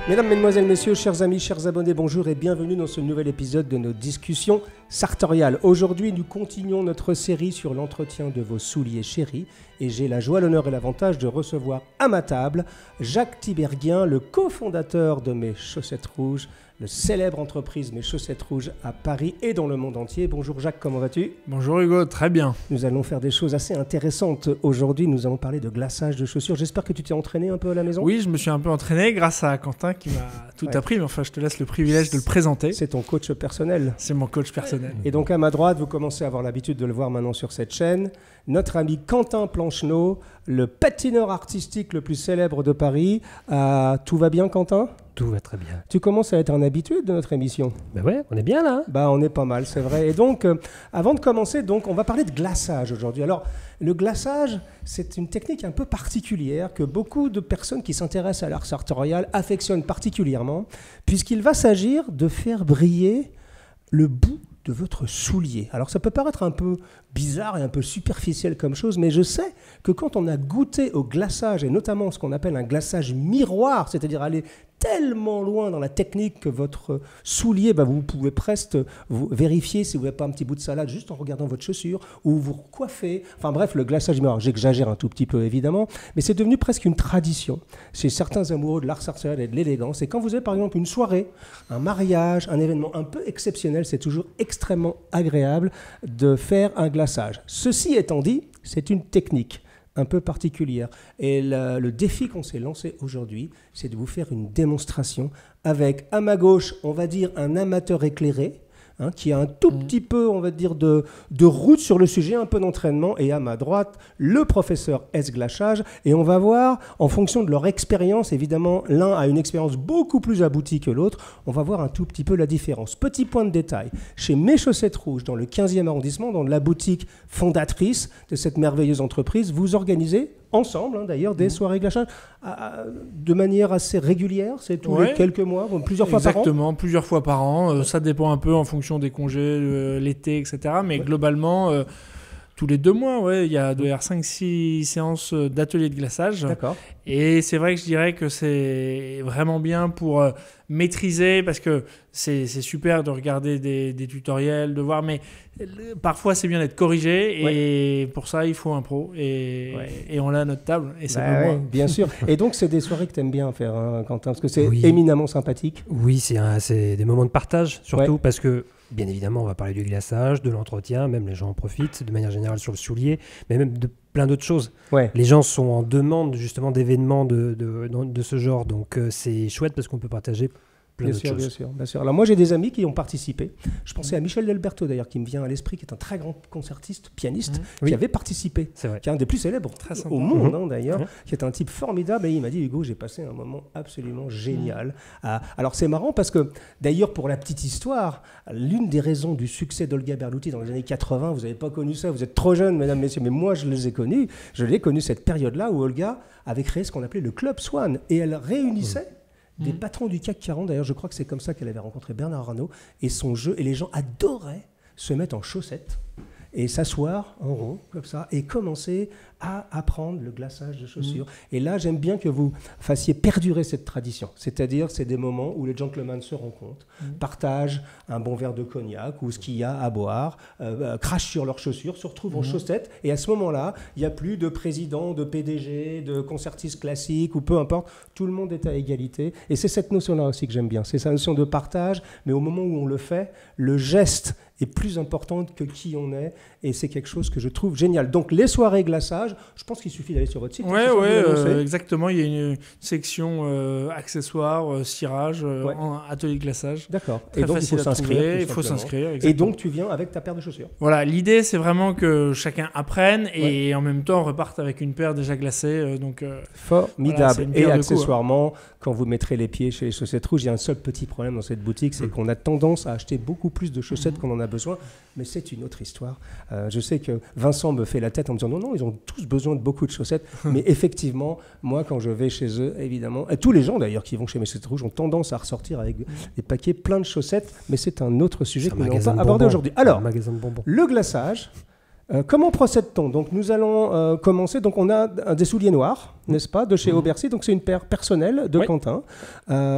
Mesdames, Mesdemoiselles, Messieurs, chers amis, chers abonnés, bonjour et bienvenue dans ce nouvel épisode de nos discussions sartoriales. Aujourd'hui, nous continuons notre série sur l'entretien de vos souliers chéris et j'ai la joie, l'honneur et l'avantage de recevoir à ma table Jacques Tiberghien, le cofondateur de Mes Chaussettes Rouges, le célèbre entreprise Mes Chaussettes Rouges à Paris et dans le monde entier. Bonjour Jacques, comment vas-tu ? Bonjour Hugo, très bien. Nous allons faire des choses assez intéressantes aujourd'hui. Nous allons parler de glaçage de chaussures. J'espère que tu t'es entraîné un peu à la maison ? Oui, je me suis un peu entraîné grâce à Quentin qui m'a tout appris, mais enfin je te laisse le privilège de le présenter. C'est ton coach personnel. C'est mon coach personnel. Et donc à ma droite, vous commencez à avoir l'habitude de le voir maintenant sur cette chaîne, notre ami Quentin Plancheneau, le patineur artistique le plus célèbre de Paris. Tout va bien Quentin ? Tout va très bien. Tu commences à être un habitué de notre émission. Ben ouais, on est bien là. Bah, on est pas mal, c'est vrai. Et donc, avant de commencer, on va parler de glaçage aujourd'hui. Alors, le glaçage, c'est une technique un peu particulière que beaucoup de personnes qui s'intéressent à l'art sartorial affectionnent particulièrement, puisqu'il va s'agir de faire briller le bout de votre soulier. Alors ça peut paraître un peu bizarre et un peu superficiel comme chose, mais je sais que quand on a goûté au glaçage, et notamment ce qu'on appelle un glaçage miroir, c'est-à-dire aller tellement loin dans la technique que votre soulier, vous pouvez presque vous vérifier si vous n'avez pas un petit bout de salade juste en regardant votre chaussure, ou vous coiffez. Enfin bref, le glaçage miroir, j'exagère un tout petit peu évidemment, mais c'est devenu presque une tradition chez certains amoureux de l'art sartorial et de l'élégance. Et quand vous avez par exemple une soirée, un mariage, un événement un peu exceptionnel, c'est toujours extrêmement agréable de faire un glaçage. Ceci étant dit, c'est une technique un peu particulière. Et le défi qu'on s'est lancé aujourd'hui, c'est de vous faire une démonstration avec, à ma gauche, on va dire un amateur éclairé, qui a un tout petit peu, on va dire, de route sur le sujet, un peu d'entraînement, et à ma droite, le professeur S. Glaçage, et on va voir, en fonction de leur expérience, évidemment, l'un a une expérience beaucoup plus aboutie que l'autre, on va voir un tout petit peu la différence. Petit point de détail, chez Mes Chaussettes Rouges, dans le 15e arrondissement, dans la boutique fondatrice de cette merveilleuse entreprise, vous organisez ensemble, d'ailleurs, des soirées glaçage de manière assez régulière, c'est tous les quelques mois, plusieurs fois par an. Exactement, plusieurs fois par an. Ça dépend un peu en fonction des congés, l'été, etc. Mais globalement, tous les 2 mois, il y a 5-6 séances d'ateliers de glaçage. D'accord. Et c'est vrai que je dirais que c'est vraiment bien pour maîtriser, parce que c'est super de regarder des tutoriels, de voir, mais parfois c'est bien d'être corrigé, et pour ça il faut un pro, et on l'a à notre table, et c'est pas moi. Bien sûr. Et donc c'est des soirées que tu aimes bien faire, Quentin, parce que c'est éminemment sympathique. Oui, c'est des moments de partage, surtout parce que, bien évidemment, on va parler du glaçage, de l'entretien, même les gens en profitent de manière générale sur le soulier, mais même de plein d'autres choses. Les gens sont en demande justement d'événements de ce genre, donc c'est chouette parce qu'on peut partager plein d'autres choses. Bien sûr. Alors moi j'ai des amis qui ont participé. Je pensais à Michel Delberto d'ailleurs, qui me vient à l'esprit, qui est un très grand concertiste, pianiste, qui avait participé, qui est un des plus célèbres au monde d'ailleurs, qui est un type formidable, et il m'a dit: Hugo, j'ai passé un moment absolument génial. Alors c'est marrant parce que d'ailleurs, pour la petite histoire, l'une des raisons du succès d'Olga Berluti dans les années 80, vous n'avez pas connu ça, vous êtes trop jeunes mesdames, messieurs, mais moi je l'ai connu cette période-là où Olga avait créé ce qu'on appelait le Club Swan, et elle réunissait des patrons du CAC 40, d'ailleurs je crois que c'est comme ça qu'elle avait rencontré Bernard Arnault, et son jeu, et les gens adoraient se mettre en chaussettes et s'asseoir en rond, comme ça, et commencer à apprendre le glaçage de chaussures. Et là, j'aime bien que vous fassiez perdurer cette tradition. C'est-à-dire, c'est des moments où les gentlemen se rencontrent, partagent un bon verre de cognac ou ce qu'il y a à boire, crachent sur leurs chaussures, se retrouvent en chaussettes. Et à ce moment-là, il n'y a plus de président, de PDG, de concertiste classique ou peu importe. Tout le monde est à égalité. Et c'est cette notion-là aussi que j'aime bien. C'est cette notion de partage, mais au moment où on le fait, le geste est plus importante que qui on est, et c'est quelque chose que je trouve génial. Donc les soirées glaçage, je pense qu'il suffit d'aller sur votre site. Exactement, il y a une section accessoires, cirage, atelier de glaçage. D'accord. Très et donc facile il faut s'inscrire. Et donc tu viens avec ta paire de chaussures. Voilà, l'idée c'est vraiment que chacun apprenne et en même temps reparte avec une paire déjà glacée. Formidable. Voilà, et accessoirement, quand vous mettrez les pieds chez les Chaussettes Rouges, il y a un seul petit problème dans cette boutique, c'est qu'on a tendance à acheter beaucoup plus de chaussettes qu'on en a besoin, mais c'est une autre histoire. Je sais que Vincent me fait la tête en me disant non, ils ont tous besoin de beaucoup de chaussettes, mais effectivement, moi quand je vais chez eux, évidemment, et tous les gens d'ailleurs qui vont chez Mes Chaussettes Rouges ont tendance à ressortir avec des paquets plein de chaussettes, mais c'est un autre sujet que nous n'allons pas aborder aujourd'hui. Alors, le glaçage, Comment procède-t-on? Donc nous allons commencer. Donc on a des souliers noirs, n'est-ce pas, de chez Aubercy. Donc c'est une paire personnelle de Quentin.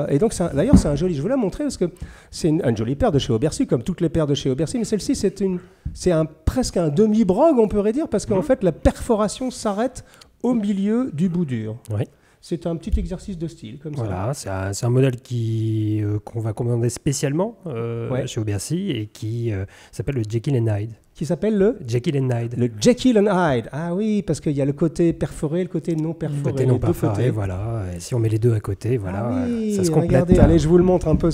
Et donc d'ailleurs c'est un joli. Je vous la montrer parce que c'est une jolie paire de chez Aubercy, comme toutes les paires de chez Aubercy. Mais celle-ci c'est presque un demi-brogue, on pourrait dire, parce qu'en fait la perforation s'arrête au milieu du bout dur. Oui. C'est un petit exercice de style, comme ça. Voilà, c'est un modèle qu'on va commander spécialement chez Aubercy et qui s'appelle le Jekyll and Hyde. Qui s'appelle le Jekyll and Hyde. Le Jekyll and Hyde. Ah oui, parce qu'il y a le côté perforé et le côté non perforé. Le côté non perforé, voilà. Et si on met les deux à côté, voilà, ça se complète. Regardez, allez, je vous le montre un peu.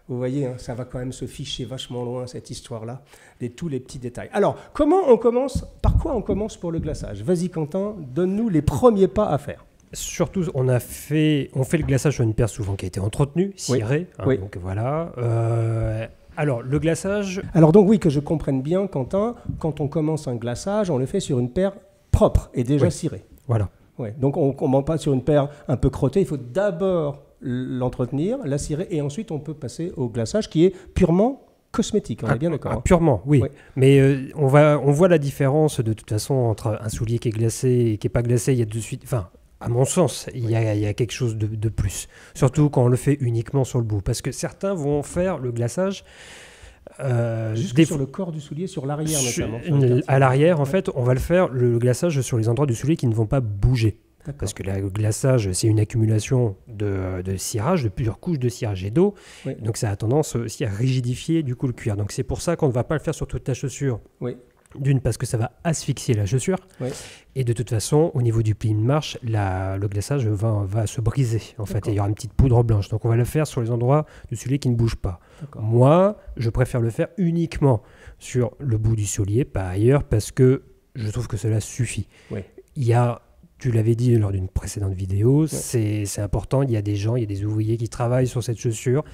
Vous voyez, hein, ça va quand même se ficher vachement loin, cette histoire-là, tous les petits détails. Alors, par quoi on commence pour le glaçage? Vas-y, Quentin, donne-nous les premiers pas à faire. Surtout, on fait le glaçage sur une paire souvent qui a été entretenue, cirée. Oui. Donc voilà. Alors, le glaçage... Alors donc oui, que je comprenne bien, Quentin, quand on commence un glaçage, on le fait sur une paire propre et déjà cirée. Voilà. Ouais. Donc on ne commence pas sur une paire un peu crottée, il faut d'abord l'entretenir, la cirer, et ensuite on peut passer au glaçage qui est purement cosmétique, on est bien d'accord. Purement, oui. Mais on voit la différence de toute façon entre un soulier qui est glacé et qui n'est pas glacé. Il y a de suite... Enfin, à mon sens, il y a quelque chose de plus. Surtout quand on le fait uniquement sur le bout. Parce que certains vont faire le glaçage... Juste sur le corps du soulier, sur l'arrière notamment. À l'arrière, en fait, on va le glaçage sur les endroits du soulier qui ne vont pas bouger. Parce que le glaçage, c'est une accumulation de cirage, de plusieurs couches de cirage et d'eau. Oui. Donc ça a tendance aussi à rigidifier du coup le cuir. Donc c'est pour ça qu'on ne va pas le faire sur toute la chaussure. Oui. D'une, parce que ça va asphyxier la chaussure. Oui. Et de toute façon, au niveau du pli de marche, le glaçage va se briser. En fait, il y aura une petite poudre blanche. Donc on va le faire sur les endroits du soulier qui ne bougent pas. Moi, je préfère le faire uniquement sur le bout du soulier, pas ailleurs, parce que je trouve que cela suffit. Oui. Il y a... Tu l'avais dit lors d'une précédente vidéo, c'est important, il y a des ouvriers qui travaillent sur cette chaussure,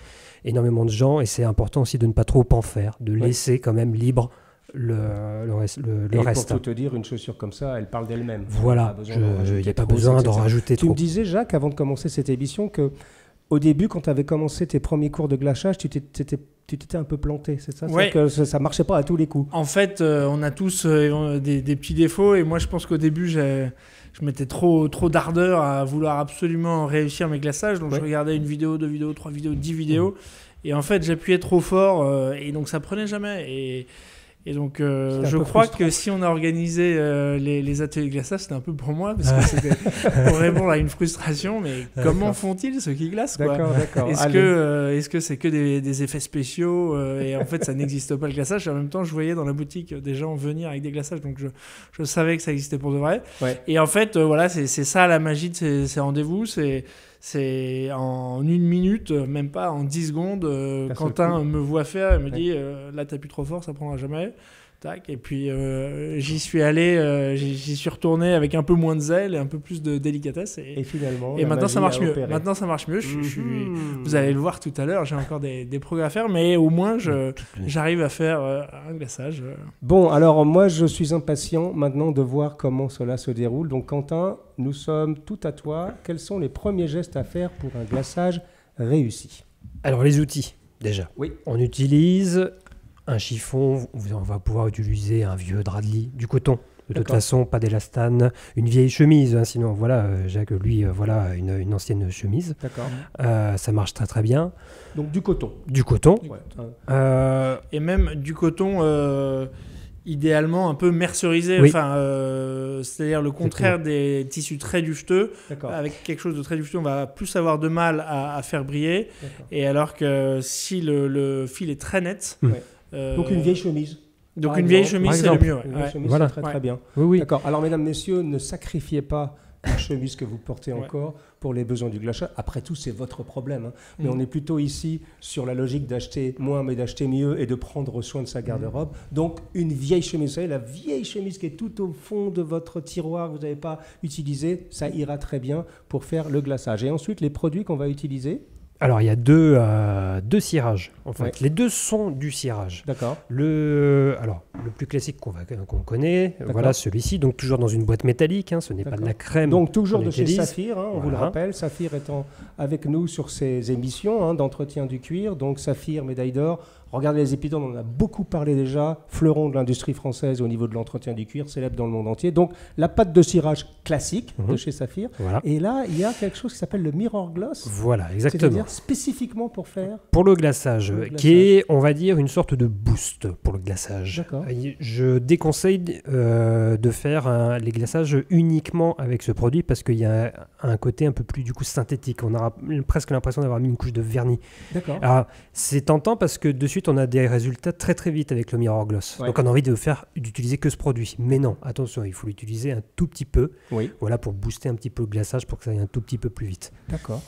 énormément de gens, et c'est important aussi de ne pas trop en faire, de laisser quand même libre le reste. Pour tout te dire, une chaussure comme ça, elle parle d'elle-même. Voilà, il n'y a pas besoin d'en rajouter trop. Tu me disais, Jacques, avant de commencer cette émission, qu'au début, quand tu avais commencé tes premiers cours de glaçage, tu t'étais un peu planté, c'est ça? Ouais. Que ça marchait pas à tous les coups. En fait, on a tous des petits défauts, et moi je pense qu'au début, je mettais trop d'ardeur à vouloir absolument réussir mes glaçages. Donc je regardais une vidéo, 2 vidéos, 3 vidéos, 10 vidéos. Et en fait, j'appuyais trop fort et donc ça prenait jamais. Et donc je crois que si on a organisé les ateliers de glaçage, c'était un peu pour moi, parce que c'était pour répondre à une frustration. Mais comment font-ils ceux qui glacent, quoi? D'accord. Est-ce que c'est que des effets spéciaux et en fait ça n'existe pas le glaçage? Et en même temps, je voyais dans la boutique des gens venir avec des glaçages, donc je savais que ça existait pour de vrai. Ouais. Et en fait, voilà, c'est ça la magie de ces rendez-vous. C'est en 1 minute, même pas en 10 secondes, Quentin me voit faire et me dit là t'appuies trop fort, ça prendra jamais. Tac, et puis j'y suis allé, j'y suis retourné avec un peu moins de zèle et un peu plus de délicatesse. Et finalement, maintenant ça marche mieux. Maintenant ça marche mieux. Vous allez le voir tout à l'heure, j'ai encore des progrès à faire, mais au moins j'arrive à faire un glaçage. Bon, alors moi je suis impatient maintenant de voir comment cela se déroule. Donc Quentin, nous sommes tout à toi. Quels sont les premiers gestes à faire pour un glaçage réussi? Alors les outils, déjà. Oui. On utilise un chiffon, on va pouvoir utiliser un vieux drap de lit, du coton. De toute façon, pas d'élastane, une vieille chemise. Sinon, voilà, Jacques, lui, voilà une ancienne chemise. D'accord. Ça marche très très bien. Donc du coton. Du coton. Ouais. Et même du coton, idéalement un peu mercerisé. Oui. Enfin, c'est-à-dire le contraire des tissus très duveteux. Avec quelque chose de très duveteux, on va plus avoir de mal à faire briller. Et alors que si le fil est très net... Donc une vieille chemise. Donc une vieille chemise, c'est le mieux. Une vieille chemise, voilà. c'est très bien. Oui. D'accord. Alors mesdames, messieurs, ne sacrifiez pas la chemise que vous portez encore pour les besoins du glaçage. Après tout, c'est votre problème. Mais on est plutôt ici sur la logique d'acheter moins, mais d'acheter mieux et de prendre soin de sa garde-robe. Donc une vieille chemise, vous savez, la vieille chemise qui est tout au fond de votre tiroir, que vous n'avez pas utilisée, ça ira très bien pour faire le glaçage. Et ensuite, les produits qu'on va utiliser. Alors, il y a deux cirages, en fait. Ouais. Les deux sont du cirage. D'accord. Le plus classique qu'on connaît, voilà celui-ci, donc toujours dans une boîte métallique, ce n'est pas de la crème. Donc toujours de chez Saphir, on vous le rappelle, Saphir étant avec nous sur ces émissions d'entretien du cuir, donc Saphir, médaille d'or. Regardez les épisodes, on en a beaucoup parlé déjà, fleuron de l'industrie française au niveau de l'entretien du cuir, célèbre dans le monde entier. Donc la pâte de cirage classique de chez Saphir. Voilà. Et là, il y a quelque chose qui s'appelle le Mirror Gloss. Voilà, exactement. C'est-à-dire spécifiquement pour faire... Pour le glaçage, qui est, on va dire, une sorte de boost pour le glaçage. D'accord. Je déconseille de faire les glaçages uniquement avec ce produit parce qu'il y a un côté un peu plus du coup synthétique. On aura presque l'impression d'avoir mis une couche de vernis. D'accord. Alors, c'est tentant parce que de suite, on a des résultats très très vite avec le Mirror Gloss. Ouais. Donc on a envie d'utiliser que ce produit. Mais non, attention, il faut l'utiliser un tout petit peu. Oui. Voilà, pour booster un petit peu le glaçage, pour que ça aille un tout petit peu plus vite. D'accord.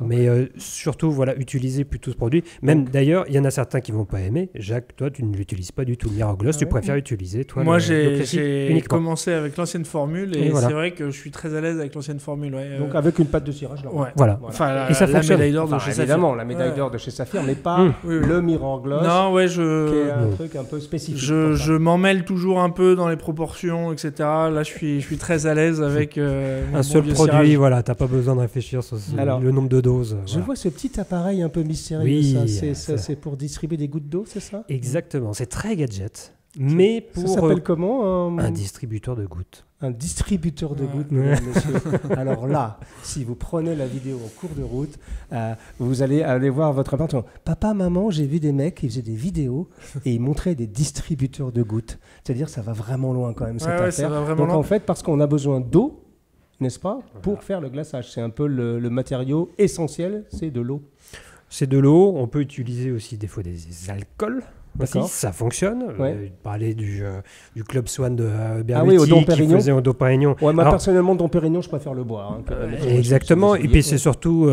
Mais surtout, utiliser plutôt ce produit. Même d'ailleurs, il y en a certains qui ne vont pas aimer. Jacques, toi, tu ne l'utilises pas du tout, le Mirror Gloss. Tu préfères utiliser, toi, moi, j'ai commencé avec l'ancienne formule et voilà. C'est vrai que je suis très à l'aise avec l'ancienne formule. Ouais. Donc, avec une pâte de cirage. Voilà. Enfin, et ça la médaille d'or de chez Saphir. Évidemment, la médaille d'or de chez Saphir, mais pas le Mirror Gloss. Non, qui est un truc un peu spécifique. Je m'en mêle toujours un peu dans les proportions, etc. Là, je suis très à l'aise avec un seul produit. Voilà, tu n'as pas besoin de réfléchir sur le nombre de doses. Je vois ce petit appareil un peu mystérieux. C'est pour distribuer des gouttes d'eau, c'est ça? Exactement, c'est très gadget. Mais pour. Ça s'appelle comment un distributeur de gouttes. Un distributeur de gouttes, mesdames, messieurs. Alors là, si vous prenez la vidéo en cours de route, vous allez aller voir votre appartement. Papa, maman, j'ai vu des mecs qui faisaient des vidéos et ils montraient des distributeurs de gouttes. C'est-à-dire, ça va vraiment loin quand même, cette affaire. Ça va vraiment Donc loin. en fait, parce qu'on a besoin d'eau, n'est-ce pas, pour faire le glaçage. C'est un peu le matériau essentiel, c'est de l'eau. C'est de l'eau. On peut utiliser aussi des fois des alcools. Aussi, ça fonctionne. Parler du Club Swan de Berluti qui faisait au Dom Pérignon. Ouais, moi personnellement, Dom Pérignon, je préfère le boire. Exactement. Et puis c'est surtout,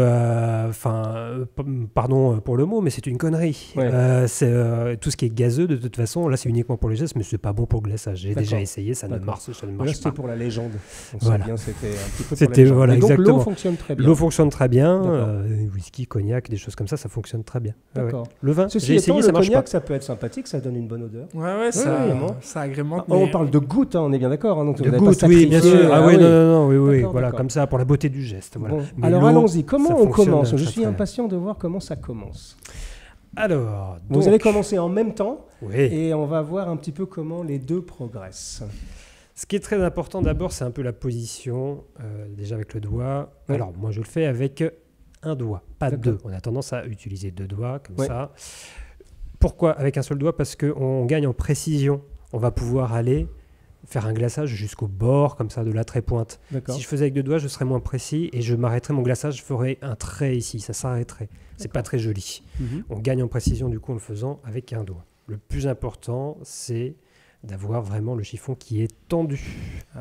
pardon pour le mot, mais c'est une connerie. C'est tout ce qui est gazeux, de toute façon, là c'est uniquement pour les gestes, mais c'est pas bon pour le glaçage. J'ai déjà essayé, ça ne marche pas. C'était pour la légende. Voilà. C'était un petit peu pour la légende. Voilà, donc exactement. L'eau fonctionne très bien. L'eau fonctionne très bien. Whisky, cognac, des choses comme ça fonctionne très bien. D'accord. Le vin, j'ai essayé, ça marche pas. Ça peut être sympathique, ça donne une bonne odeur. Ça agrémente. On parle de gouttes, on est bien d'accord. Donc de gouttes, oui, bien sûr. Oui, voilà, comme ça, pour la beauté du geste. Voilà. Bon, alors allons-y, comment on commence? Je suis impatient de voir comment ça commence. Alors, vous allez commencer en même temps et on va voir un petit peu comment les deux progressent. Ce qui est très important d'abord, c'est un peu la position, déjà avec le doigt. Alors, moi, je le fais avec un doigt, pas deux. On a tendance à utiliser deux doigts, comme ça. Pourquoi avec un seul doigt? Parce qu'on gagne en précision. On va pouvoir aller faire un glaçage jusqu'au bord, comme ça, de la trait-pointe. Si je faisais avec deux doigts, je serais moins précis et je m'arrêterais mon glaçage, je ferais un trait ici, ça s'arrêterait. C'est pas très joli. On gagne en précision, du coup, en le faisant avec un doigt. Le plus important, c'est d'avoir vraiment le chiffon qui est tendu.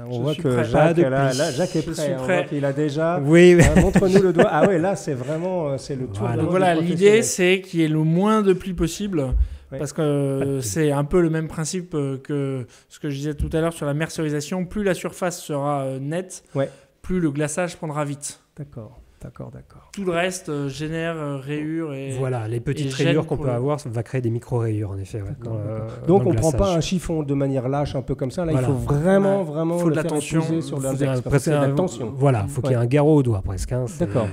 On voit que Jacques est prêt. On voit qu'il a déjà... Oui. Montre-nous le doigt. Ah ouais, là, c'est vraiment c'est le tour. Donc voilà, l'idée, c'est qu'il y ait le moins de plis possible. Parce que c'est un peu le même principe que ce que je disais tout à l'heure sur la mercerisation. Plus la surface sera nette, plus le glaçage prendra vite. D'accord. Tout le reste génère rayures et voilà, les petites rayures qu'on peut avoir va créer des micro-rayures en effet. Donc on ne prend pas un chiffon de manière lâche un peu comme ça. Là, il faut vraiment faut de l'attention sur l'attention. Voilà, faut qu'il y ait un garrot au doigt presque. D'accord.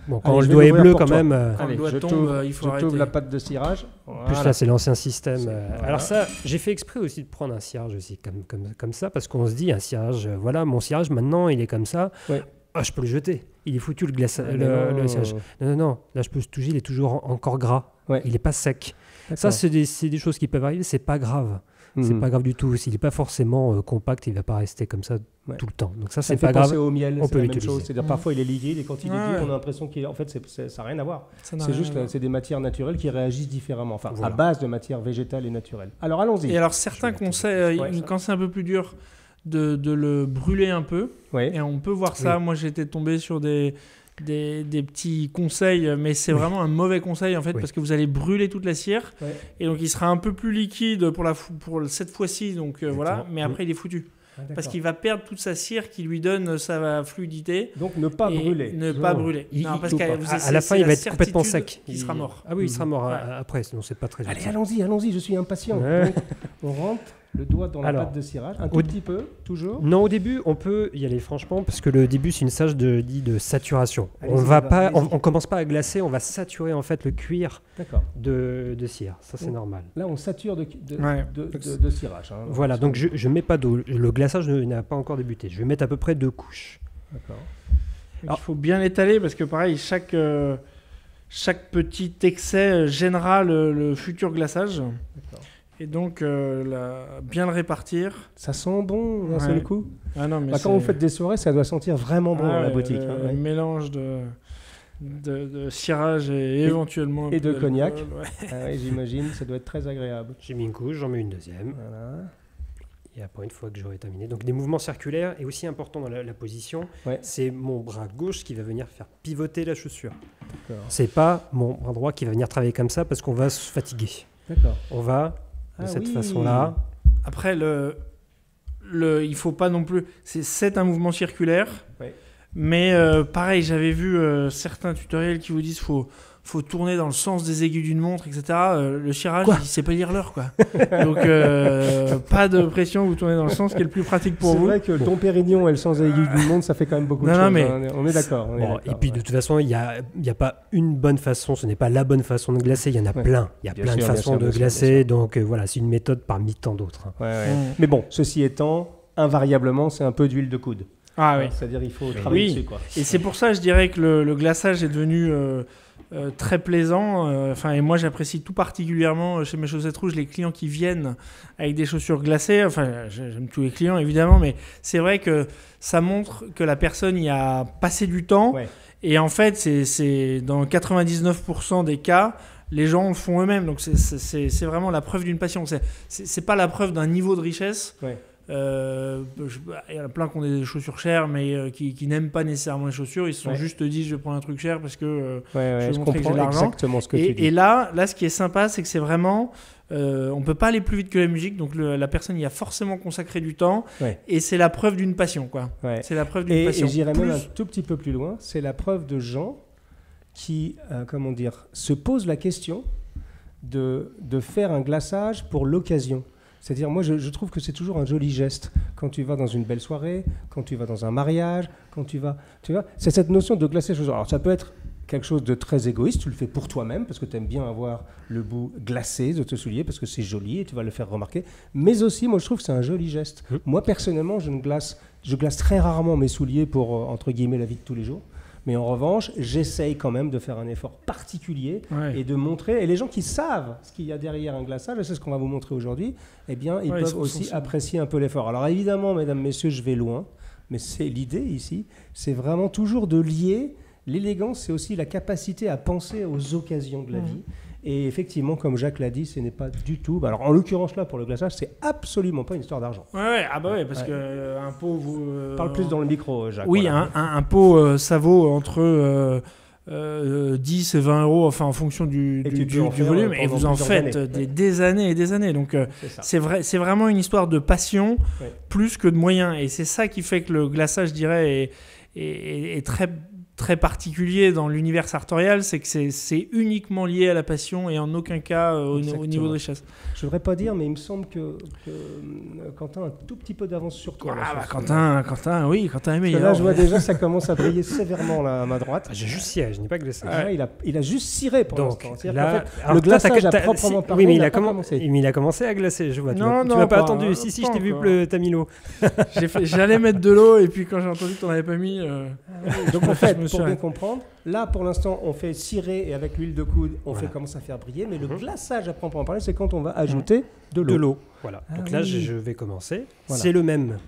Bon, quand le doigt est bleu quand même. Quand le doigt tombe, il faut arrêter. Je t'ouvre la pâte de cirage. En plus là, c'est l'ancien système. Alors ça, j'ai fait exprès aussi de prendre un cirage aussi comme ça parce qu'on se dit un cirage. Voilà, mon cirage maintenant, il est comme ça. Je peux le jeter. Il est foutu le cirage. Non. Là, je peux se toucher. Il est toujours encore gras. Il n'est pas sec. Ça, c'est des choses qui peuvent arriver. C'est pas grave. C'est pas grave du tout. S'il n'est pas forcément compact, il va pas rester comme ça tout le temps. Donc ça, c'est pas grave. Au miel, on peut la même chose. C'est-à-dire parfois il est liquide et quand il est dur, on a l'impression qu'il, en fait, ça n'a rien à voir. C'est juste, c'est des matières naturelles qui réagissent différemment. Enfin, à base de matières végétales et naturelles. Alors allons-y. Et alors certains conseils, quand c'est un peu plus dur, de le brûler un peu. Et on peut voir ça. Moi, j'étais tombé sur des petits conseils, mais c'est vraiment un mauvais conseil en fait, parce que vous allez brûler toute la cire et donc il sera un peu plus liquide pour cette fois-ci, donc voilà, mais après il est foutu. parce qu'il va perdre toute sa cire qui lui donne sa fluidité. Donc ne pas brûler. Ne pas brûler. Non, parce qu'à la fin, il va être complètement sec. Il sera mort. Ah oui, il sera mort après, sinon c'est pas très utile. Allons-y, je suis impatient. Donc, on rentre le doigt dans la pâte de cirage, un tout petit peu, toujours. Non, au début, on peut y aller franchement, parce que le début, c'est une stage de saturation. On commence pas à glacer, on va saturer en fait le cuir de cire. Ça, c'est normal. Là, on sature de cirage. Hein, voilà, donc je mets pas d'eau. Le glaçage n'a pas encore débuté. Je vais mettre à peu près 2 couches. D'accord. Il faut bien l'étaler, parce que pareil, chaque petit excès gênera le futur glaçage. D'accord. Et donc, bien le répartir. Ça sent bon d'un seul coup. Ah non, mais quand vous faites des soirées, ça doit sentir vraiment bon dans la boutique. Un mélange de cirage et éventuellement... Et de cognac. J'imagine, ça doit être très agréable. J'ai mis une couche, j'en mets une deuxième. Voilà. Et après, une fois que j'aurai terminé. Donc, des mouvements circulaires. Et aussi important dans la position, c'est mon bras gauche qui va venir faire pivoter la chaussure. C'est pas mon bras droit qui va venir travailler comme ça parce qu'on va se fatiguer. D'accord. On va... de cette façon-là. Après, il faut pas non plus... C'est un mouvement circulaire. Mais pareil, j'avais vu certains tutoriels qui vous disent faut tourner dans le sens des aiguilles d'une montre, etc. Le cirage, il sait pas lire l'heure, quoi. Donc, pas de pression, vous tournez dans le sens qui est le plus pratique pour vous. C'est vrai que Dom Pérignon et le sens des aiguilles d'une montre, ça fait quand même beaucoup de choses. Mais on est d'accord. Et puis, de toute façon, il y a pas une bonne façon, ce n'est pas la bonne façon de glacer, il y en a plein. Il y a plein de façons de glacer, donc voilà, c'est une méthode parmi tant d'autres. Mais bon, ceci étant, invariablement, c'est un peu d'huile de coude. Ah oui. C'est-à-dire il faut travailler dessus, quoi. Et c'est pour ça, je dirais que le glaçage est devenu très plaisant. Et moi, j'apprécie tout particulièrement chez mes chaussettes rouges les clients qui viennent avec des chaussures glacées. Enfin, j'aime tous les clients, évidemment, mais c'est vrai que ça montre que la personne y a passé du temps. Ouais. Et en fait, c'est dans 99% des cas, les gens le font eux-mêmes. Donc, c'est vraiment la preuve d'une passion. C'est pas la preuve d'un niveau de richesse. Ouais. Il y en a plein qui ont des chaussures chères mais qui n'aiment pas nécessairement les chaussures, ils se sont juste dit je vais prendre un truc cher parce que je veux montrer que j'ai de l'argent. Exactement ce que tu dis. Et là ce qui est sympa, c'est que c'est vraiment on peut pas aller plus vite que la musique, donc la personne y a forcément consacré du temps et c'est la preuve d'une passion, quoi. C'est la preuve d'une passion. Et j'irais même un tout petit peu plus loin, c'est la preuve de gens qui se posent la question de faire un glaçage pour l'occasion. C'est-à-dire, moi, je trouve que c'est toujours un joli geste. Quand tu vas dans une belle soirée, quand tu vas dans un mariage, quand tu vois, c'est cette notion de glacer les choses. Alors, ça peut être quelque chose de très égoïste, tu le fais pour toi-même, parce que tu aimes bien avoir le bout glacé de tes souliers, parce que c'est joli et tu vas le faire remarquer. Mais aussi, moi, je trouve que c'est un joli geste. Moi, personnellement, je glace très rarement mes souliers pour, entre guillemets, la vie de tous les jours. Mais en revanche, j'essaye quand même de faire un effort particulier et de montrer. Et les gens qui savent ce qu'il y a derrière un glaçage, et c'est ce qu'on va vous montrer aujourd'hui, eh bien, ils peuvent aussi apprécier un peu l'effort. Alors évidemment, mesdames, messieurs, je vais loin, mais c'est l'idée ici. C'est vraiment toujours de lier l'élégance, c'est aussi la capacité à penser aux occasions de la vie. Et effectivement, comme Jacques l'a dit, ce n'est pas du tout... Alors, en l'occurrence, là, pour le glaçage, c'est absolument pas une histoire d'argent. Parce qu'un pot... Parle plus dans le micro, Jacques. Oui, voilà. un pot, ça vaut entre 10 et 20 euros, enfin, en fonction du volume. Et vous en faites des années et des années. Donc, c'est vraiment une histoire de passion plus que de moyens. Et c'est ça qui fait que le glaçage, je dirais, est très... très particulier dans l'univers sartorial, c'est que c'est uniquement lié à la passion et en aucun cas au niveau de richesse. Je ne voudrais pas dire, mais il me semble que Quentin a un tout petit peu d'avance sur toi. Quentin est meilleur. Là, je vois déjà, ça commence à briller sévèrement là, à ma droite. J'ai juste ciré, je n'ai pas glacé. Il a juste ciré pour l'instant. Là, le glaçage a proprement parlé, mais il a commencé à glacer, je vois. Tu m'as pas attendu. Si, je t'ai vu, t'as mis l'eau. J'allais mettre de l'eau et puis quand j'ai entendu que tu n'en avais pas mis... Donc en fait, pour bien comprendre, là pour l'instant on fait cirer et avec l'huile de coude on commence à faire briller, mais le glaçage à proprement parler c'est quand on va ajouter de l'eau. Voilà. Donc là je vais commencer. Voilà. C'est le même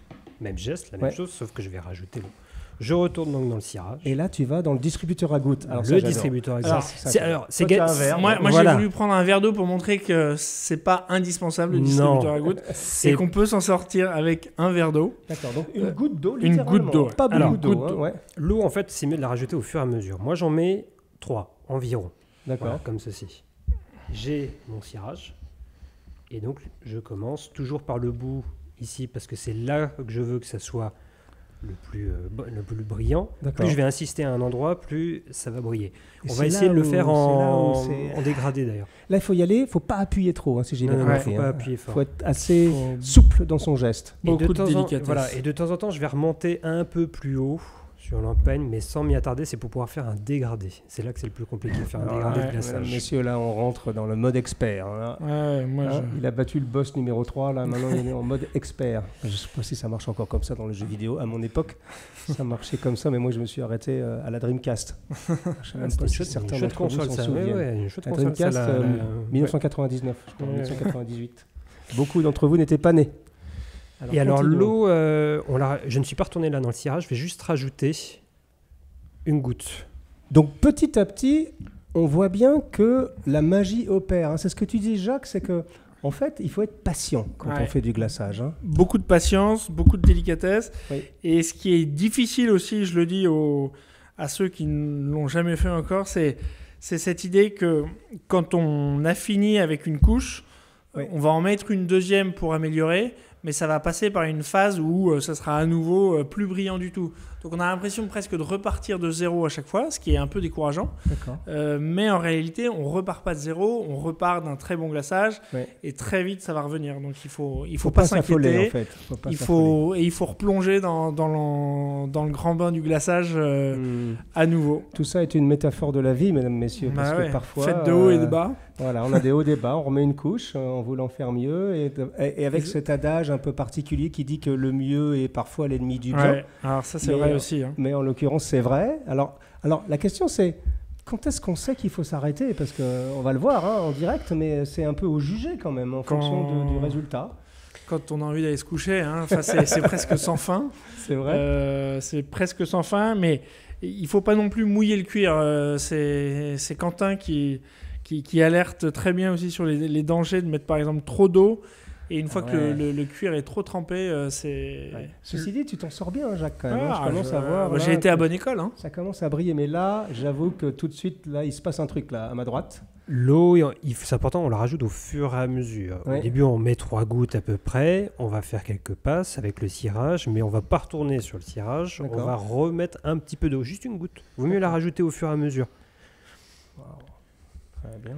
geste, la même chose, sauf que je vais rajouter l'eau. Je retourne donc dans le cirage. Et là, tu vas dans le distributeur à gouttes. Alors, le distributeur à gouttes. Moi, j'ai voulu prendre un verre d'eau pour montrer que c'est pas indispensable le distributeur à gouttes et qu'on peut s'en sortir avec un verre d'eau. D'accord. Donc une goutte d'eau, une goutte d'eau. Pas beaucoup d'eau. L'eau, en fait, c'est mieux de la rajouter au fur et à mesure. Moi, j'en mets 3 environ. D'accord. Voilà, comme ceci. J'ai mon cirage et donc je commence toujours par le bout ici parce que c'est là que je veux que ça soit le plus brillant. Plus je vais insister à un endroit, plus ça va briller. On va essayer de le faire en dégradé d'ailleurs. Là, il faut y aller, il ne faut pas appuyer trop, si j'ai bien compris. Il ne faut pas appuyer fort. Il faut être assez souple dans son geste. Beaucoup de délicatesse. Voilà, et de temps en temps, je vais remonter un peu plus haut sur l'empeigne, mais sans m'y attarder, c'est pour pouvoir faire un dégradé. C'est là que c'est le plus compliqué, faire un dégradé de glaçage. Messieurs, là, on rentre dans le mode expert. Il a battu le boss numéro 3, là, maintenant il est en mode expert. Je ne sais pas si ça marche encore comme ça dans le jeu vidéo. À mon époque, ça marchait comme ça, mais moi, je me suis arrêté à la Dreamcast. Je ne sais même pas si certains d'entre vous s'en souviennent. La Dreamcast, 1999, je crois, 1998. Beaucoup d'entre vous n'étaient pas nés. Alors l'eau, je ne suis pas retourné là dans le cirage, je vais juste rajouter une goutte. Donc petit à petit, on voit bien que la magie opère. C'est ce que tu dis, Jacques, c'est que en fait, il faut être patient quand on fait du glaçage. Beaucoup de patience, beaucoup de délicatesse. Oui. Et ce qui est difficile aussi, je le dis à ceux qui ne l'ont jamais fait encore, c'est cette idée que quand on a fini avec une couche, on va en mettre une deuxième pour améliorer, mais ça va passer par une phase où ça sera à nouveau plus brillant du tout. Donc on a l'impression presque de repartir de zéro à chaque fois, ce qui est un peu décourageant. Mais en réalité, on ne repart pas de zéro, on repart d'un très bon glaçage et très vite ça va revenir. Donc il faut pas s'inquiéter. En fait. Il faut replonger dans le grand bain du glaçage à nouveau. Tout ça est une métaphore de la vie, mesdames, messieurs, parce que parfois... Faites de hauts et de bas. Voilà, on a des hauts, des bas, on remet une couche en voulant faire mieux et avec cet adage un peu particulier qui dit que le mieux est parfois l'ennemi du bien. Alors ça c'est vrai aussi. Mais en l'occurrence c'est vrai. Alors la question c'est quand est-ce qu'on sait qu'il faut s'arrêter? Parce qu'on va le voir en direct, mais c'est un peu au jugé quand même en fonction du résultat. Quand on a envie d'aller se coucher, c'est presque sans fin. C'est vrai. C'est presque sans fin, mais il ne faut pas non plus mouiller le cuir. C'est Quentin qui alerte très bien aussi sur les dangers de mettre par exemple trop d'eau. Et une fois que le cuir est trop trempé, c'est... Ouais. Ceci dit, tu t'en sors bien, Jacques, quand même. Je commence à voir... J'ai été à bonne école. Ça commence à briller, mais là, j'avoue que tout de suite, là, il se passe un truc, là, à ma droite. L'eau, c'est important, on la rajoute au fur et à mesure. Au début, on met 3 gouttes à peu près. On va faire quelques passes avec le cirage, mais on ne va pas retourner sur le cirage. On va remettre un petit peu d'eau, juste une goutte. Il vaut mieux la rajouter au fur et à mesure. Wow. Très bien.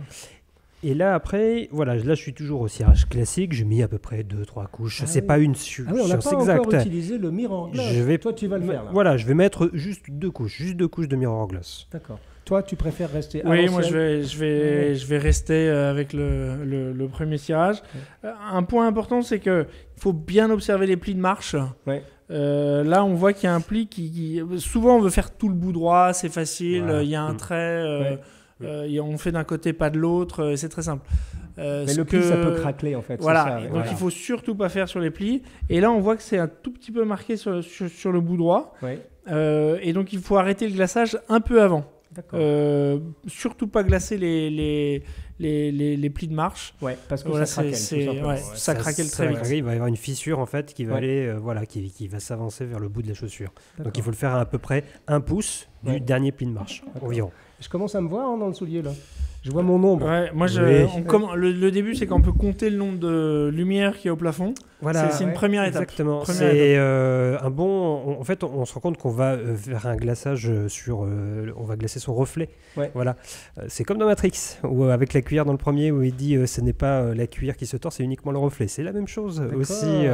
Et là, après, voilà, là, je suis toujours au cirage classique. Je mets à peu près 2-3 couches. C'est pas une science exacte. On n'a pas encore utilisé le mirror gloss. Toi, tu vas le faire, là. Voilà, je vais mettre juste 2 couches. Juste 2 couches de mirror gloss. D'accord. Toi, tu préfères rester à Oui, moi, je vais rester avec le premier cirage. Un point important, c'est qu'il faut bien observer les plis de marche. Là, on voit qu'il y a un pli qui... Souvent, on veut faire tout le bout droit, c'est facile. Il y a un trait... on fait d'un côté, pas de l'autre, c'est très simple. Mais le pli, ça peut craqueler en fait. Voilà, donc il ne faut surtout pas faire sur les plis. Et là, on voit que c'est un tout petit peu marqué sur le bout droit. Et donc, il faut arrêter le glaçage un peu avant. Surtout pas glacer les plis de marche. Parce que ça craquelle très vite. Il va y avoir une fissure en fait qui va aller, qui va s'avancer vers le bout de la chaussure. Donc il faut le faire à peu près 1 pouce du dernier pli de marche environ. Je commence à me voir dans le soulier là. Je vois mon ombre. Moi, le début, c'est qu'on peut compter le nombre de lumières qu'il y a au plafond. Voilà, c'est une première étape. Exactement. C'est un bon. En fait, on se rend compte qu'on va faire un glaçage on va glacer son reflet. Voilà. C'est comme dans Matrix, où avec la cuillère dans le premier, où il dit ce n'est pas la cuillère qui se tord, c'est uniquement le reflet. C'est la même chose aussi.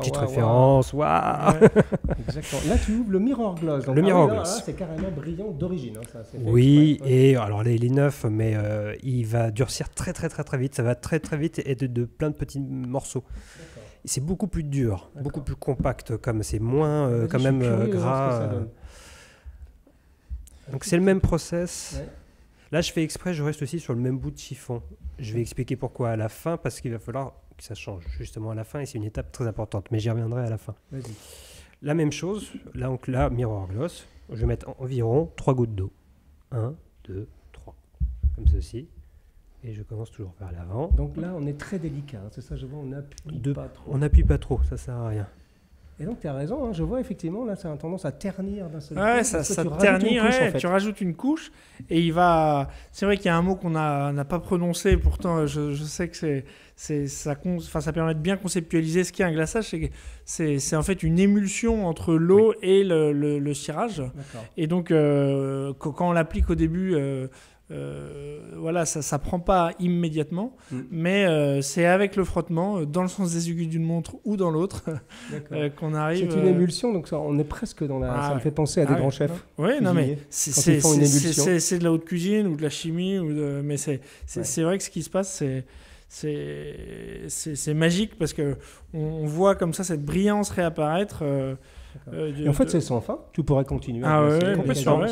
Petite référence. Exactement. Là, tu ouvres le mirror gloss. Donc, le mirror gloss. C'est carrément brillant d'origine. Oui, et alors là, il est neuf, mais il va durcir très très très très vite. Ça va très très vite et de plein de petits morceaux. C'est beaucoup plus dur, beaucoup plus compact, comme c'est moins quand même gras. Donc c'est le même process. Là, je fais exprès, je reste aussi sur le même bout de chiffon. Je vais expliquer pourquoi à la fin, parce qu'il va falloir que ça change justement à la fin, et c'est une étape très importante, mais j'y reviendrai à la fin. La même chose, là, mirror gloss, je vais mettre environ 3 gouttes d'eau. 1, 2, 3, comme ceci. Et je commence toujours vers l'avant. Donc là, on est très délicat, c'est ça, je vois, on n'appuie pas trop. On n'appuie pas trop, ça sert à rien. Et donc, tu as raison, hein, je vois effectivement, là, ça a tendance à ternir d'un seul coup. Ouais, ça ternit, en fait. Tu rajoutes une couche et il va... C'est vrai qu'il y a un mot qu'on n'a pas prononcé, pourtant je sais que ça permet de bien conceptualiser ce qu'est un glaçage. C'est en fait une émulsion entre l'eau et le cirage. Et donc, quand on l'applique au début... voilà, ça prend pas immédiatement, mais c'est avec le frottement, dans le sens des aiguilles d'une montre ou dans l'autre, qu'on arrive. C'est une émulsion, donc on est presque dans la. Ça me fait penser à des grands chefs. Oui, non, mais c'est de la haute cuisine ou de la chimie, mais c'est vrai que ce qui se passe, c'est magique parce que on voit comme ça cette brillance réapparaître. Et en fait, c'est sans fin. Tu pourrais continuer. Bien sûr.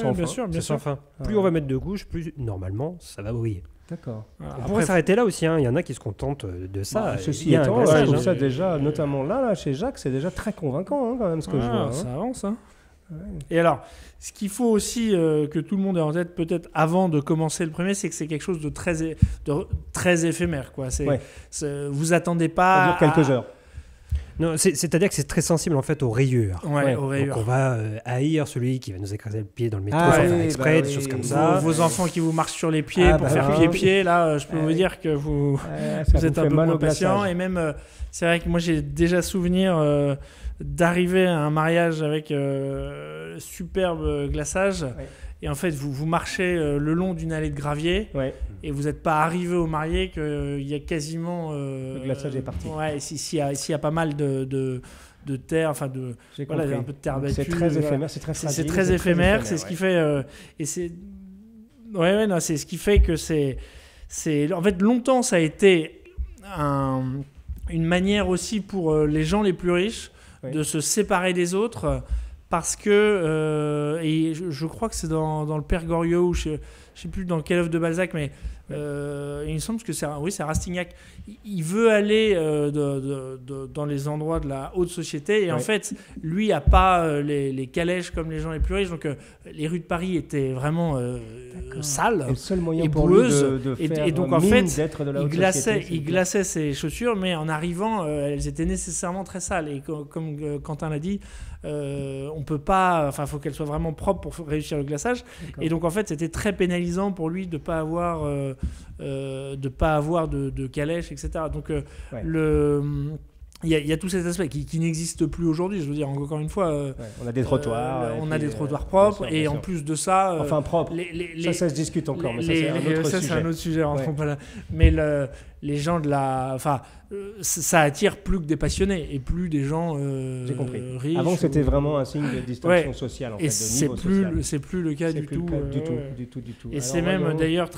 Sans fin. Plus on va mettre de couches, plus normalement ça va briller. D'accord. On pourrait s'arrêter là aussi. Il y en a qui se contentent de ça. Ceci étant, je trouve ça déjà, notamment là, chez Jacques, c'est déjà très convaincant quand même ce que je vois. Ça avance. Et alors, ce qu'il faut aussi que tout le monde ait en tête, peut-être avant de commencer le premier, c'est que c'est quelque chose de très éphémère, quoi. Vous attendez pas. Ça dure quelques heures. Non, c'est-à-dire que c'est très sensible en fait aux rayures. Aux rayures. Donc on va haïr celui qui va nous écraser le pied dans le métro sans faire exprès, des choses comme ça. Vos enfants qui vous marchent sur les pieds pour faire pied-pied, là, je peux vous dire que vous êtes un peu moins patient. Et même, c'est vrai que moi j'ai déjà souvenir d'arriver à un mariage avec superbe glaçage. Et en fait, vous marchez le long d'une allée de gravier et vous n'êtes pas arrivé au marié qu'il y a quasiment... le glaçage est parti. S'il y a pas mal de terre, enfin un peu de terre battue. C'est très éphémère, c'est très fragile. C'est très éphémère, c'est ce qui fait... et c'est... c'est ce qui fait que c'est... En fait, longtemps, ça a été une manière aussi pour les gens les plus riches de se séparer des autres... Parce que, et je crois que c'est dans le Père Goriot, ou je ne sais plus dans quelle œuvre de Balzac, mais il me semble que c'est Rastignac. Il veut aller dans les endroits de la haute société, et en fait, lui n'a pas les calèches comme les gens les plus riches. Donc, les rues de Paris étaient vraiment sales et boueuses. Et donc, en fait, il glaçait ses chaussures, mais en arrivant, elles étaient nécessairement très sales. Et comme Quentin l'a dit, on peut pas, enfin, faut qu'elle soit vraiment propre pour réussir le glaçage. Et donc en fait, c'était très pénalisant pour lui de pas avoir de calèche, etc. Donc il y a tout cet aspect qui n'existe plus aujourd'hui. Je veux dire, encore une fois, on a des trottoirs, des trottoirs propres, bien sûr. En plus de ça, enfin propre. Ça se discute encore, mais ça c'est un autre sujet. Mais les gens de ça attire plus que des passionnés et plus des gens J'ai compris. Riches. Avant, c'était vraiment un signe de distinction sociale, en fait, de niveau social. C'est plus le cas du tout. Du tout. Et c'est même d'ailleurs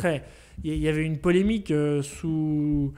il y avait une polémique sous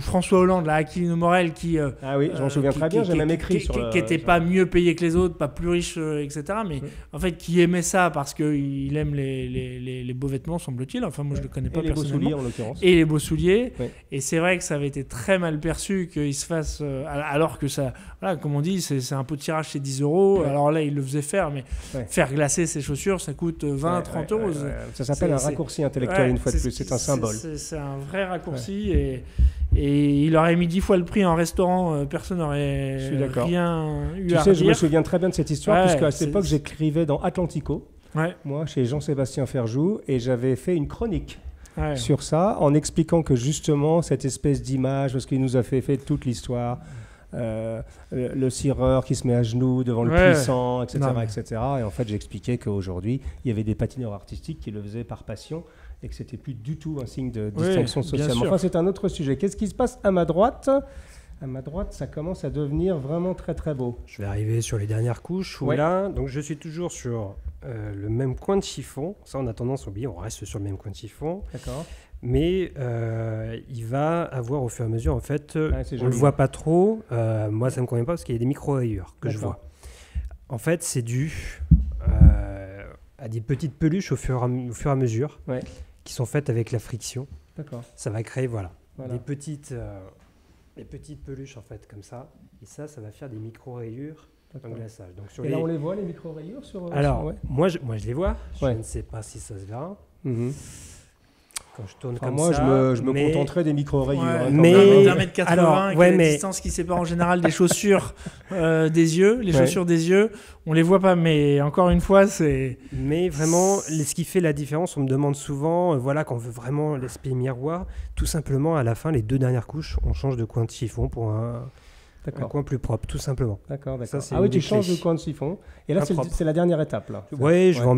François Hollande, là, Aquilino Morel, qui... je m'en souviens très bien, j'ai même écrit sur qui n'était pas mieux payé que les autres, pas plus riche, etc. Mais en fait, qui aimait ça parce qu'il aime les beaux vêtements, semble-t-il. Enfin, moi, je ne le connais pas personnellement. Et les beaux souliers, en l'occurrence. Et les beaux souliers. Et c'est vrai que ça avait été très mal perçu qu'il se fasse... alors que ça... Voilà, comme on dit, c'est un pot de tirage, c'est 10 €. Alors là, il le faisait faire, mais faire glacer ses chaussures, ça coûte 20, 30 €. Ça s'appelle un raccourci intellectuel, une fois de plus. C'est un symbole. C'est un vrai raccourci. Et il aurait mis 10 fois le prix en restaurant, personne n'aurait rien eu à dire. Je me souviens très bien de cette histoire, puisque à cette époque, j'écrivais dans Atlantico, moi, chez Jean-Sébastien Ferjou, et j'avais fait une chronique sur ça, en expliquant que justement, cette espèce d'image, parce qu'il nous a fait toute l'histoire, le cireur qui se met à genoux devant le puissant, etc. Et en fait, j'expliquais qu'aujourd'hui, il y avait des patineurs artistiques qui le faisaient par passion, et que c'était plus du tout un signe de distinction sociale. Enfin, c'est un autre sujet. Qu'est-ce qui se passe à ma droite ? À ma droite, ça commence à devenir vraiment très très beau. Je vais arriver sur les dernières couches. Là, donc je suis toujours sur le même coin de chiffon. Ça, on a tendance à oublier. On reste sur le même coin de chiffon. D'accord. Mais il va avoir au fur et à mesure, en fait, on ne le voit pas trop. Moi, ça ne me convient pas parce qu'il y a des micro-rayures que je vois. En fait, c'est dû à des petites peluches au fur et à mesure. Qui sont faites avec la friction. D'accord. Ça va créer des petites peluches en fait comme ça. Et ça va faire des micro-rayures dans le glaçage. Donc, là, on les voit, les micro-rayures Alors, moi, je les vois. Je ne sais pas si ça se verra. quand je tourne moi, je me contenterais des micro-rayures. Ouais, mais d'1m80, alors, la distance qui sépare en général des chaussures des yeux. Les chaussures des yeux, on les voit pas, mais encore une fois, c'est... Mais vraiment, ce qui fait la différence, on me demande souvent, quand on veut vraiment l'aspect miroir, tout simplement, à la fin, les 2 dernières couches, on change de coin de chiffon pour un coin plus propre, tout simplement. D'accord. Tu changes de coin de chiffon. Et là, c'est la dernière étape. Oui, je veux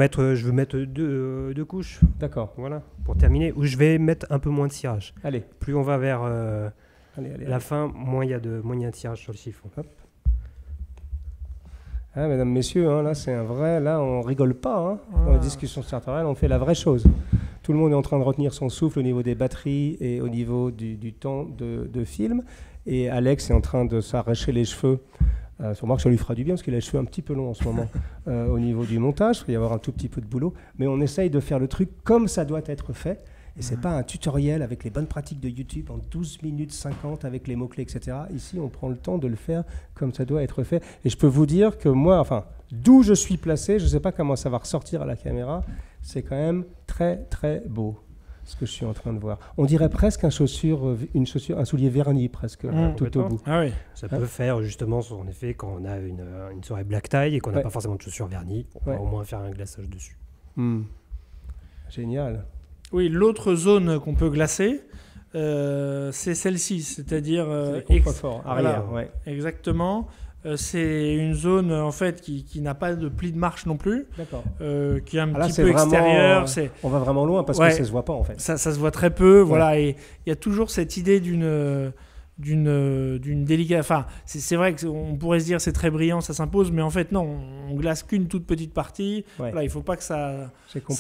mettre 2 couches. D'accord. Voilà, pour terminer. Où je vais mettre un peu moins de cirage. Allez. Plus on va vers la fin, moins il y a de tirage sur le chiffon. Hop. Ah, mesdames, messieurs, là, c'est un vrai... Là, on rigole pas. Dans la discussion sartoriale, on fait la vraie chose. Tout le monde est en train de retenir son souffle au niveau des batteries et au niveau du temps de film. Et Alex est en train de s'arracher les cheveux. Sûrement que ça lui fera du bien parce qu'il a les cheveux un petit peu longs en ce moment au niveau du montage. Il va y avoir un tout petit peu de boulot. Mais on essaye de faire le truc comme ça doit être fait. Et ce n'est pas un tutoriel avec les bonnes pratiques de YouTube en 12 minutes 50 avec les mots-clés, etc. Ici, on prend le temps de le faire comme ça doit être fait. Et je peux vous dire que moi, d'où je suis placé, je ne sais pas comment ça va ressortir à la caméra, c'est quand même très, très beau ce que je suis en train de voir. On dirait presque un soulier verni presque, tout au bout. Ah oui. Ça peut faire justement son effet quand on a une soirée black tie et qu'on n'a pas forcément de chaussures vernies. On va au moins faire un glaçage dessus. Génial. Oui, l'autre zone qu'on peut glacer, c'est celle-ci, c'est-à-dire confort arrière. Exactement. C'est une zone en fait qui n'a pas de pli de marche non plus, qui est un petit peu extérieure. On va vraiment loin parce que ça se voit pas en fait. Ça se voit très peu, voilà. Et il y a toujours cette idée d'une délicate. Enfin, c'est vrai qu'on pourrait se dire c'est très brillant, ça s'impose, mais en fait non, on glace qu'une toute petite partie. Voilà, il faut pas que ça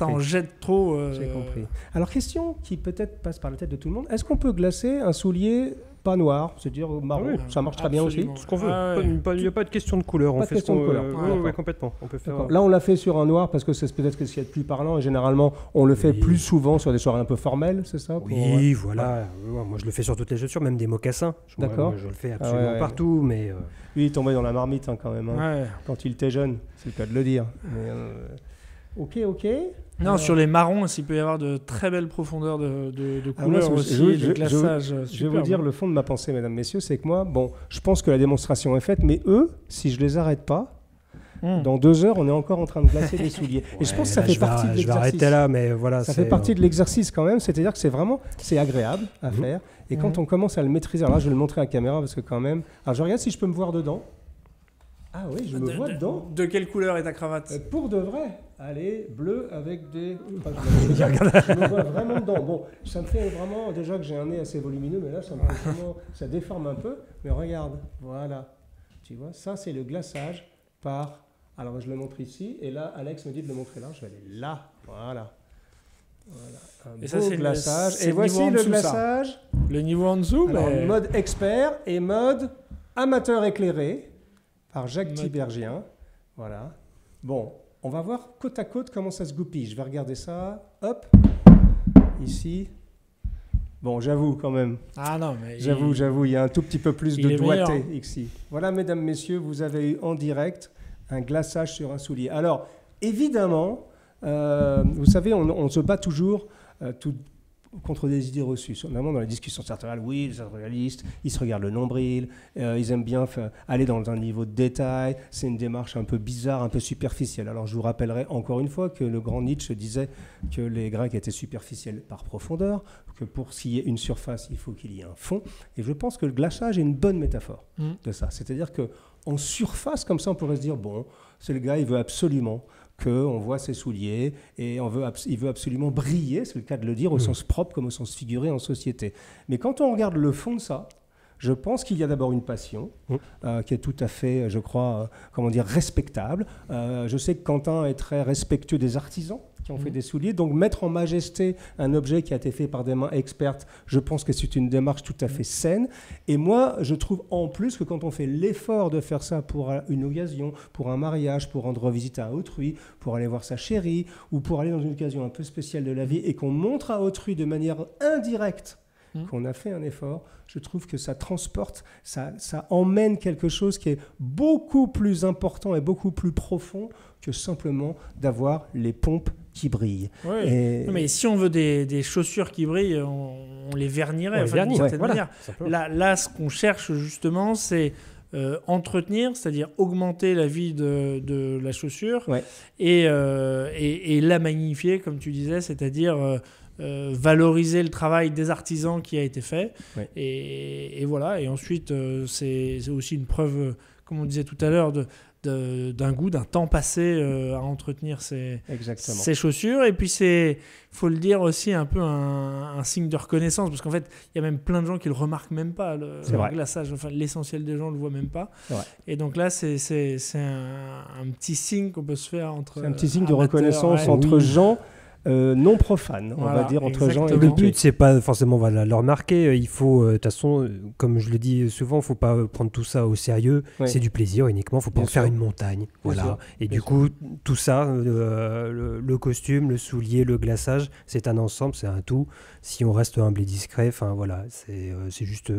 en jette trop. J'ai compris. Alors question qui peut-être passe par la tête de tout le monde, est-ce qu'on peut glacer un soulier pas noir, c'est-à-dire marron, ça marche très bien aussi. Ce qu'on veut. Il n'y a pas de question de couleur. Pas de question de couleur. Oui, complètement. On peut faire... Là, on l'a fait sur un noir parce que c'est peut-être ce qu'il y a de plus parlant et généralement, on le fait plus souvent sur des soirées un peu formelles, c'est ça Oui, voilà. Moi, je le fais sur toutes les chaussures, même des mocassins. D'accord. Je le fais absolument partout, mais... Lui, il est tombé dans la marmite quand même. Quand il était jeune, c'est le cas de le dire. Mais, ok. Non, sur les marrons, il peut y avoir de très belles profondeurs de couleurs aussi, de glaçage. Je vais vous dire le fond de ma pensée, mesdames, messieurs, c'est que moi, je pense que la démonstration est faite, mais eux, si je les arrête pas, dans 2 heures, on est encore en train de glacer les souliers. Et je pense que ça fait partie de l'exercice. Je vais arrêter là, mais voilà. Ça fait partie de l'exercice quand même, c'est-à-dire que c'est agréable à faire. Et quand on commence à le maîtriser, alors là, je vais le montrer à la caméra parce que quand même... Alors, je regarde si je peux me voir dedans. Ah oui, je me vois dedans. De quelle couleur est ta cravate ? Pour de vrai. Allez, bleu avec des... je me vois vraiment dedans. Bon, ça me fait vraiment... Déjà que j'ai un nez assez volumineux, mais là, ça déforme un peu. Mais regarde, voilà. Tu vois, ça, c'est le glaçage par... Alors, je le montre ici. Et là, Alex me dit de le montrer là. Je vais aller là. Voilà. Un beau glaçage. Et voici le glaçage. Le niveau en dessous, mais... Mode expert et mode amateur éclairé. Par Jacques Tiberghien. Voilà. Bon, on va voir côte à côte comment ça se goupille. Je vais regarder ça. Hop. Ici. Bon, j'avoue quand même. Ah non, mais... J'avoue, il y a un tout petit peu plus de doigté ici. Voilà, mesdames, messieurs, vous avez eu en direct un glaçage sur un soulier. Alors, évidemment, vous savez, on se bat toujours contre des idées reçues. Notamment dans les discussions sartoriales, oui, les sartorialistes, ils se regardent le nombril, ils aiment bien aller dans un niveau de détail, c'est une démarche un peu bizarre, un peu superficielle. Alors je vous rappellerai encore une fois que le grand Nietzsche disait que les Grecs étaient superficiels par profondeur, que pour qu'il y ait une surface, il faut qu'il y ait un fond, et je pense que le glaçage est une bonne métaphore de ça. C'est-à-dire qu'en surface, comme ça, on pourrait se dire, bon, c'est le gars, il veut absolument qu'on voit ses souliers et il veut absolument briller, c'est le cas de le dire, au sens propre comme au sens figuré en société. Mais quand on regarde le fond de ça, je pense qu'il y a d'abord une passion qui est tout à fait, je crois, respectable. Je sais que Quentin est très respectueux des artisans qui ont fait des souliers. Donc mettre en majesté un objet qui a été fait par des mains expertes, je pense que c'est une démarche tout à fait saine. Et moi, je trouve en plus que quand on fait l'effort de faire ça pour une occasion, pour un mariage, pour rendre visite à autrui, pour aller voir sa chérie, ou pour aller dans une occasion un peu spéciale de la vie, et qu'on montre à autrui de manière indirecte qu'on a fait un effort, je trouve que ça transporte, ça emmène quelque chose qui est beaucoup plus important et beaucoup plus profond que simplement d'avoir les pompes qui brillent. Oui. Non, mais si on veut des chaussures qui brillent, on les vernirait d'une certaine manière. Là, ce qu'on cherche justement, c'est entretenir, c'est-à-dire augmenter la vie de la chaussure et la magnifier, comme tu disais, c'est-à-dire valoriser le travail des artisans qui a été fait. Et voilà. Et ensuite, c'est aussi une preuve, comme on disait tout à l'heure, d'un goût, d'un temps passé à entretenir ces chaussures. Et puis c'est, faut le dire aussi, un peu un signe de reconnaissance, parce qu'en fait il y a même plein de gens qui le remarquent même pas, le glaçage. Enfin, l'essentiel des gens le voient même pas. Et donc là c'est un petit signe qu'on peut se faire entre un petit signe de reconnaissance entre gens non profanes, on va dire, entre gens. Et le but, c'est pas forcément le remarquer. Il faut, de toute façon, comme je le dis souvent, il ne faut pas prendre tout ça au sérieux. C'est du plaisir uniquement. Il ne faut pas en faire une montagne. Voilà. Et du coup, tout ça, le costume, le soulier, le glaçage, c'est un ensemble, c'est un tout. Si on reste humble et discret, enfin voilà, c'est juste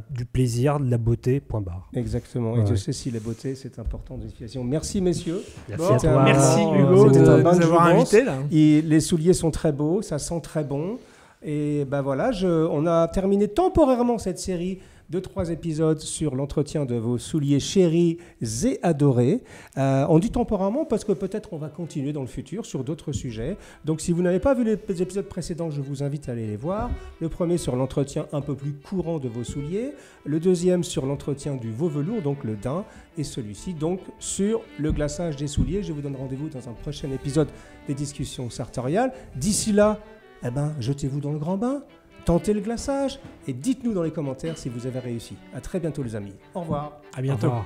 du plaisir, de la beauté, point barre. Exactement. Et je sais si la beauté, c'est important de l'éducation. Merci messieurs. Merci à toi. Merci Hugo de nous avoir invités là. Et les souliers sont très beaux, ça sent très bon. Et ben voilà, on a terminé temporairement cette série de 3 épisodes sur l'entretien de vos souliers chéris et adorés. On dit temporairement parce que peut-être on va continuer dans le futur sur d'autres sujets. Donc si vous n'avez pas vu les épisodes précédents, je vous invite à aller les voir. Le premier sur l'entretien un peu plus courant de vos souliers. Le deuxième sur l'entretien du veau velours, donc le daim. Et celui-ci donc sur le glaçage des souliers. Je vous donne rendez-vous dans un prochain épisode des discussions sartoriales. D'ici là, jetez-vous dans le grand bain. Tentez le glaçage et dites-nous dans les commentaires si vous avez réussi. À très bientôt les amis. Au revoir. À bientôt. Au revoir.